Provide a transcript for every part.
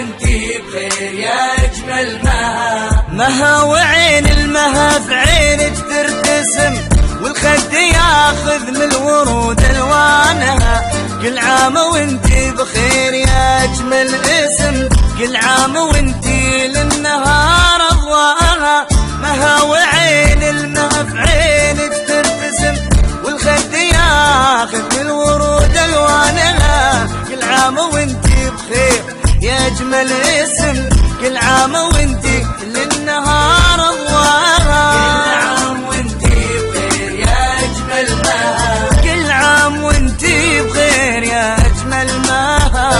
وانتي بخير يا اجمل مها. مها وعين المها في عينك ترتسم، والخد ياخذ من الورود الوانها. كل عام وانتي بخير يا اجمل اسم، كل عام وانتي للنهار اضواءها. مها وعين المها في عينك ترتسم، والخد ياخذ من الورود الوانها. كل عام وانتي بخير يا اجمل اسم، كل عام وانتي للنهار اضواءها. كل عام وانتي بخير يا اجمل مها. كل عام وانتي بخير يا اجمل مها.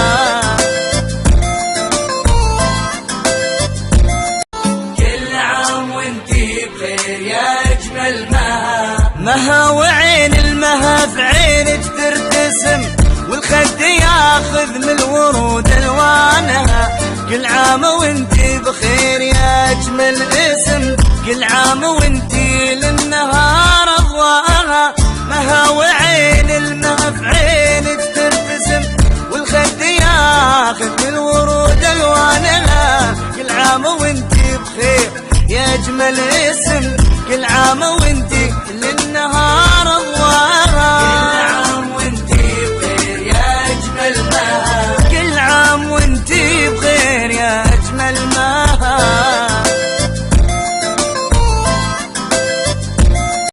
كل عام وانتي بخير يا اجمل مها. مها وعين المها في عينك ترتسم، والخد ياخذ من الورود الوانها. كل عام وانتي بخير يا اجمل اسم، كل عام وانتي للنهار اضواءها. مها وعين المها في عينك ترتسم، والخد ياخذ من الورود الوانها. كل عام وانتي بخير يا اجمل اسم، كل عام وانتي